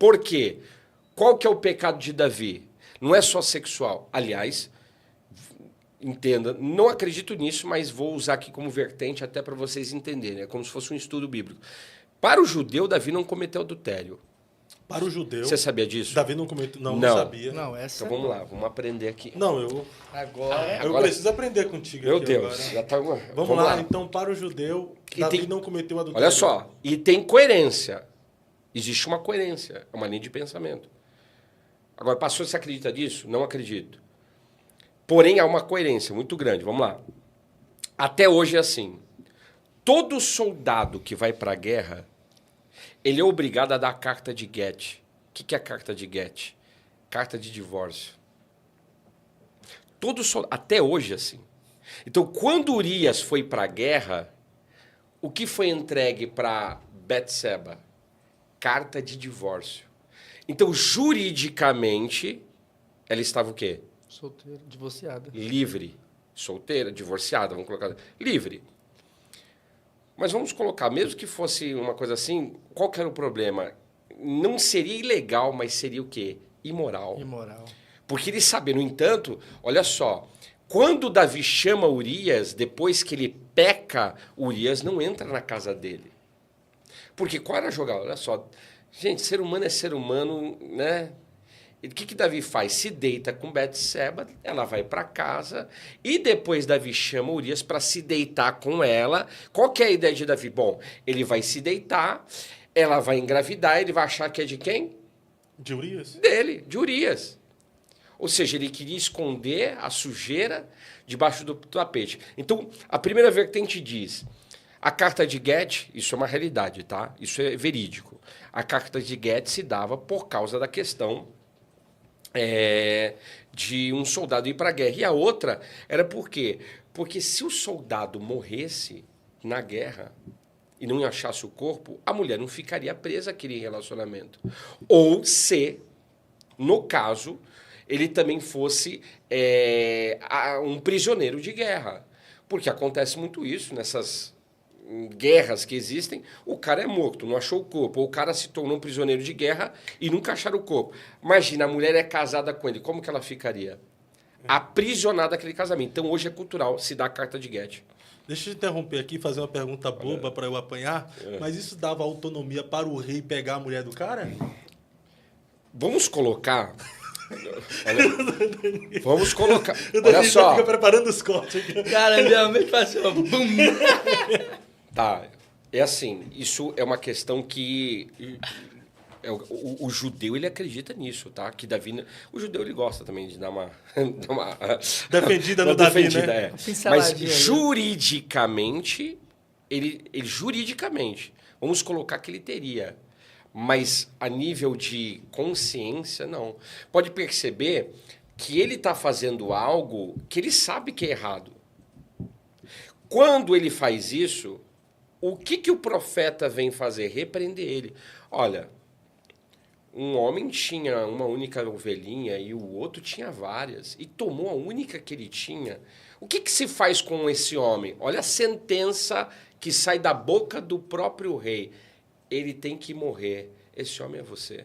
Por quê? Qual que é o pecado de Davi? Não é só sexual. Aliás, entenda, não acredito nisso, mas vou usar aqui como vertente até para vocês entenderem. É como se fosse um estudo bíblico. Para o judeu, Davi não cometeu adultério. Para o judeu... Você sabia disso? Davi não cometeu... Não sabia. Não, essa Então vamos lá, vamos aprender aqui. Não, eu Agora preciso aprender contigo Meu aqui Deus, agora. já tá... Vamos lá, então, para o judeu, Davi não cometeu adultério. Olha só, e tem coerência. Existe uma coerência, é uma linha de pensamento. Agora, pastor, você acredita nisso? Não acredito. Porém, há uma coerência muito grande. Vamos lá. Até hoje é assim. Todo soldado que vai para a guerra, ele é obrigado a dar a carta de Get. O que é a carta de Get? Carta de divórcio. Todo soldado, até hoje é assim. Então, quando Urias foi para a guerra, o que foi entregue para Betseba? Carta de divórcio. Então, juridicamente, ela estava o quê? solteira, divorciada. Livre. Solteira, divorciada, vamos colocar. Livre. Mas vamos colocar, mesmo que fosse uma coisa assim, qual que era o problema? Não seria ilegal, mas seria o quê? Imoral. Imoral. Porque ele sabe, no entanto, olha só, quando Davi chama Urias, depois que ele peca, Urias não entra na casa dele. Porque qual era a jogada? Olha só, gente, ser humano é ser humano, né? E o que Davi faz? Se deita com Betseba, ela vai para casa e depois Davi chama Urias para se deitar com ela. Qual que é a ideia de Davi? Bom, ele vai se deitar, ela vai engravidar, ele vai achar que é de quem? De Urias? Dele, de Urias. Ou seja, ele queria esconder a sujeira debaixo do tapete. Então, a primeira vertente diz, a carta de Get, isso é uma realidade, tá? Isso é verídico. A carta de Get se dava por causa da questão de um soldado ir para a guerra. E a outra era por quê? Porque se o soldado morresse na guerra e não achasse o corpo, a mulher não ficaria presa àquele relacionamento. Ou se, no caso, ele também fosse um prisioneiro de guerra. Porque acontece muito isso nessas guerras que existem, o cara é morto, não achou o corpo, ou o cara se tornou um prisioneiro de guerra e nunca acharam o corpo. Imagina, a mulher é casada com ele, como que ela ficaria? Aprisionada àquele casamento. Então, hoje é cultural se dar a carta de Get. Deixa eu interromper aqui e fazer uma pergunta boba para eu apanhar, mas isso dava autonomia para o rei pegar a mulher do cara? Vamos colocar... Vamos colocar... Olha só. Fica preparando os cortes aqui. Cara, minha mente passou. Bum. Tá, é assim, isso é uma questão que o judeu ele acredita nisso, tá? Que Davi, o judeu ele gosta também de dar uma defendida no Davi, né? Mas juridicamente, juridicamente, vamos colocar que ele teria, mas a nível de consciência não. Pode perceber que ele está fazendo algo que ele sabe que é errado. Quando ele faz isso, o que o profeta vem fazer? Repreender ele. Olha, um homem tinha uma única ovelhinha e o outro tinha várias. E tomou a única que ele tinha. O que se faz com esse homem? Olha a sentença que sai da boca do próprio rei. Ele tem que morrer. Esse homem é você.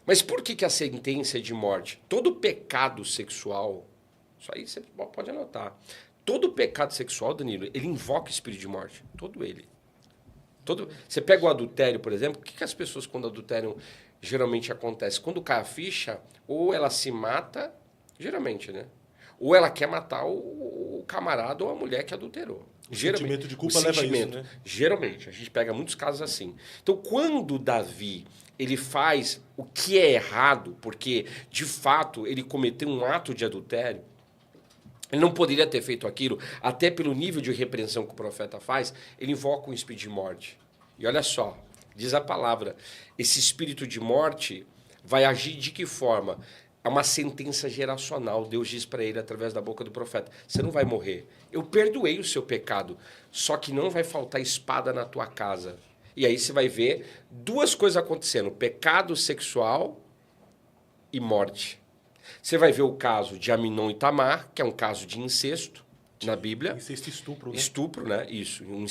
Mas por que a sentença é de morte? Todo pecado sexual, isso aí você pode anotar. Todo pecado sexual, Danilo, ele invoca o espírito de morte. Todo ele. Você pega o adultério, por exemplo, o que as pessoas, quando adulteram, geralmente acontece? Quando cai a ficha, ou ela se mata, geralmente, né? Ou ela quer matar o camarada ou a mulher que adulterou. O sentimento de culpa leva a isso, né? Geralmente, a gente pega muitos casos assim. Então, quando Davi ele faz o que é errado, porque, de fato, ele cometeu um ato de adultério, ele não poderia ter feito aquilo, até pelo nível de repreensão que o profeta faz, ele invoca um espírito de morte. E olha só, diz a palavra, esse espírito de morte vai agir de que forma? É uma sentença geracional. Deus diz para ele, através da boca do profeta, você não vai morrer. Eu perdoei o seu pecado, só que não vai faltar espada na tua casa. E aí você vai ver duas coisas acontecendo, pecado sexual e morte. Você vai ver o caso de Aminon e Tamar, que é um caso de incesto, na Bíblia. Incesto e estupro, né? Estupro, né? Isso. Um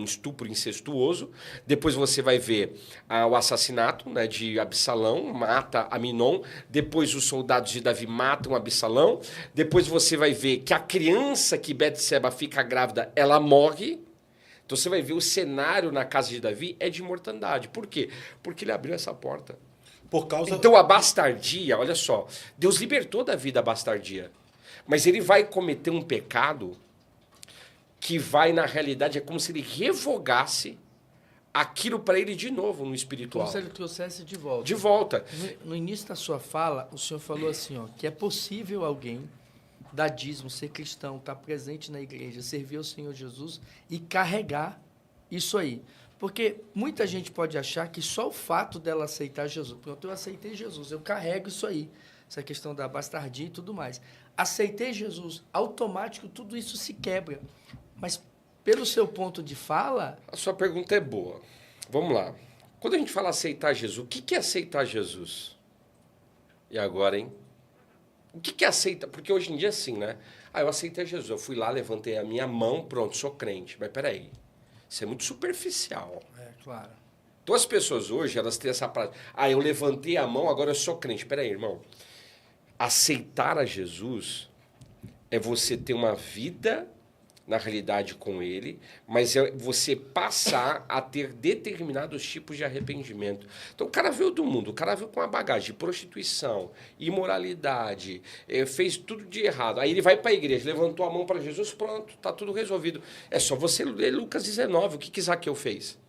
estupro incestuoso. Depois você vai ver o assassinato, né, de Absalão, mata Aminon. Depois os soldados de Davi matam Absalão. Depois você vai ver que a criança que Betseba fica grávida, ela morre. Então você vai ver o cenário na casa de Davi é de mortandade. Por quê? Porque ele abriu essa porta. Por causa... Então a bastardia, olha só, Deus libertou Davi da bastardia. Mas ele vai cometer um pecado que vai, na realidade, é como se ele revogasse aquilo para ele de novo no espiritual. Como se ele trouxesse de volta. De volta. No início da sua fala, o senhor falou assim, ó, que é possível alguém dar dízimo, ser cristão, estar presente na igreja, servir ao Senhor Jesus e carregar isso aí. Porque muita gente pode achar que só o fato dela aceitar Jesus, pronto, eu aceitei Jesus, eu carrego isso aí, essa questão da bastardia e tudo mais. Aceitei Jesus, automático, tudo isso se quebra. Mas, pelo seu ponto de fala... A sua pergunta é boa. Vamos lá. Quando a gente fala aceitar Jesus, o que é aceitar Jesus? E agora, hein? O que é aceitar? Porque hoje em dia é assim, né? Eu aceitei Jesus, eu fui lá, levantei a minha mão, pronto, sou crente. Mas peraí, isso é muito superficial. É, claro. Então as pessoas hoje, elas têm essa prática. Eu levantei a mão, agora eu sou crente. Peraí, irmão. Aceitar a Jesus é você ter uma vida, na realidade, com Ele, mas é você passar a ter determinados tipos de arrependimento. Então, o cara veio do mundo, o cara veio com uma bagagem de prostituição, imoralidade, fez tudo de errado. Aí ele vai para a igreja, levantou a mão para Jesus, pronto, está tudo resolvido. É só você ler Lucas 19, o que Zaqueu fez?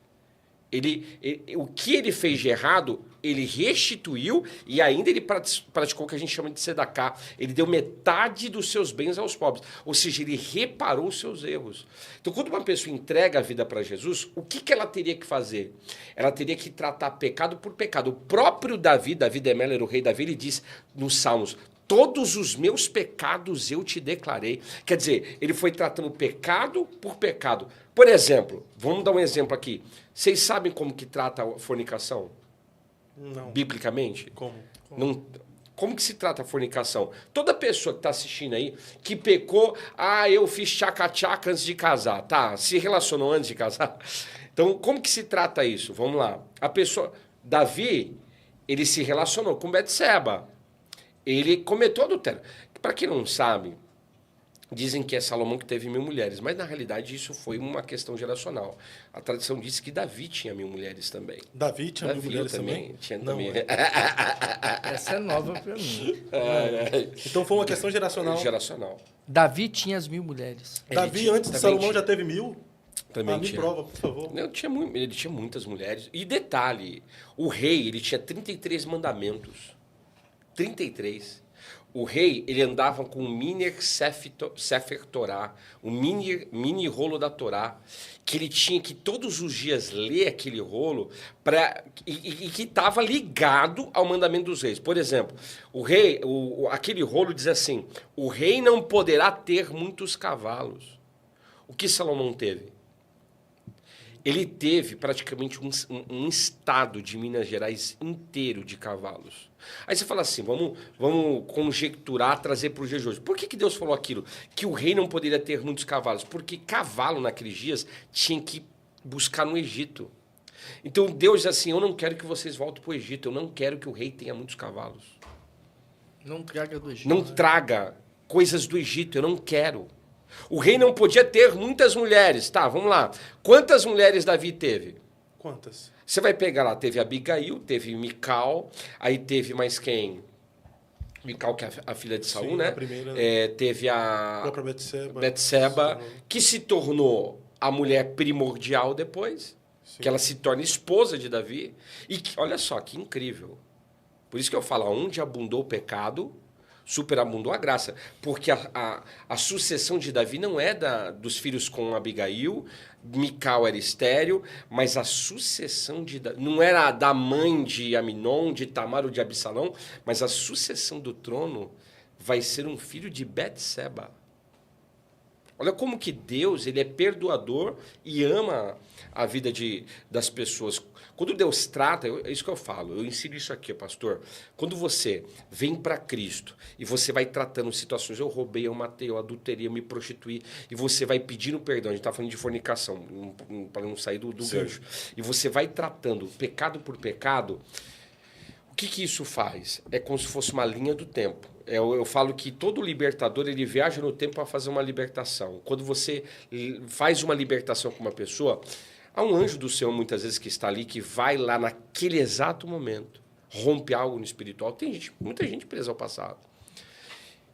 O que ele fez de errado, ele restituiu e ainda ele praticou o que a gente chama de sedacá. Ele deu metade dos seus bens aos pobres. Ou seja, ele reparou os seus erros. Então, quando uma pessoa entrega a vida para Jesus, o que ela teria que fazer? Ela teria que tratar pecado por pecado. O próprio Davi de Mello, o rei Davi, ele diz nos Salmos: todos os meus pecados eu te declarei. Quer dizer, ele foi tratando pecado por pecado. Por exemplo, vamos dar um exemplo aqui. Vocês sabem como que trata a fornicação? Não. Biblicamente? Como? Não, como que se trata a fornicação? Toda pessoa que está assistindo aí, que pecou, eu fiz tchaca-tchaca antes de casar, tá? Se relacionou antes de casar. Então, como que se trata isso? Vamos lá. A pessoa, Davi, ele se relacionou com Betseba. Ele cometeu adultério. Para quem não sabe, dizem que é Salomão que teve 1000 mulheres, mas na realidade isso foi uma questão geracional. A tradição diz que Davi tinha 1000 mulheres também. Davi tinha 1000 mulheres também? Tinha não, também. Essa é nova para mim. Então foi uma questão geracional. Geracional. Davi tinha as 1000 mulheres. Davi, antes de Salomão, já teve 1000? Também me tinha. prova, por favor. Não, ele tinha muitas mulheres. E detalhe, o rei, ele tinha 33 mandamentos. 33. O rei, ele andava com um mini Sefer Torá, um mini rolo da Torá, que ele tinha que todos os dias ler aquele rolo e que estava ligado ao mandamento dos reis. Por exemplo, o rei, aquele rolo diz assim: o rei não poderá ter muitos cavalos. O que Salomão teve? Ele teve praticamente um estado de Minas Gerais inteiro de cavalos. Aí você fala assim, vamos conjecturar, trazer para o dia de hoje. Por que Deus falou aquilo? Que o rei não poderia ter muitos cavalos? Porque cavalo naqueles dias tinha que buscar no Egito. Então Deus diz assim: eu não quero que vocês voltem para o Egito, eu não quero que o rei tenha muitos cavalos. Não traga do Egito. Não traga coisas do Egito, eu não quero. O rei não podia ter muitas mulheres. Tá, vamos lá. Quantas mulheres Davi teve? Quantas? Você vai pegar lá, teve Abigail, teve Mical, aí teve mais quem? Mical, que é a filha de Saul, né? A primeira. Teve a própria Betseba, que se tornou a mulher primordial depois, que ela se torna esposa de Davi. E que, olha só, que incrível. Por isso que eu falo, onde abundou o pecado, superabundou a graça. Porque a sucessão de Davi não é dos filhos com Abigail, Mical era estéril, mas a sucessão de Davi não era da mãe de Aminon, de Tamar ou de Absalão, mas a sucessão do trono vai ser um filho de Betseba. Olha como que Deus ele é perdoador e ama a vida das pessoas. Quando Deus trata, é isso que eu falo, eu ensino isso aqui, pastor. Quando você vem para Cristo e você vai tratando situações, eu roubei, eu matei, eu adulterei, eu me prostituí, e você vai pedindo perdão, a gente está falando de fornicação, para não sair do gancho, e você vai tratando pecado por pecado, o que isso faz? É como se fosse uma linha do tempo. Eu falo que todo libertador ele viaja no tempo para fazer uma libertação. Quando você faz uma libertação com uma pessoa, há um anjo do Senhor, muitas vezes, que está ali, que vai lá naquele exato momento, rompe algo no espiritual. Tem muita gente presa ao passado.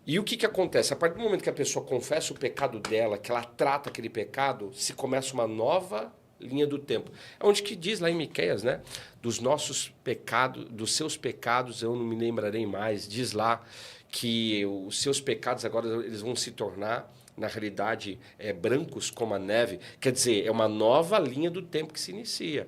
E o que acontece? A partir do momento que a pessoa confessa o pecado dela, que ela trata aquele pecado, se começa uma nova linha do tempo. É onde que diz lá em Miqueias, né? Dos nossos pecados, dos seus pecados eu não me lembrarei mais. Diz lá que os seus pecados agora eles vão se tornar, na realidade, brancos como a neve. Quer dizer, é uma nova linha do tempo que se inicia.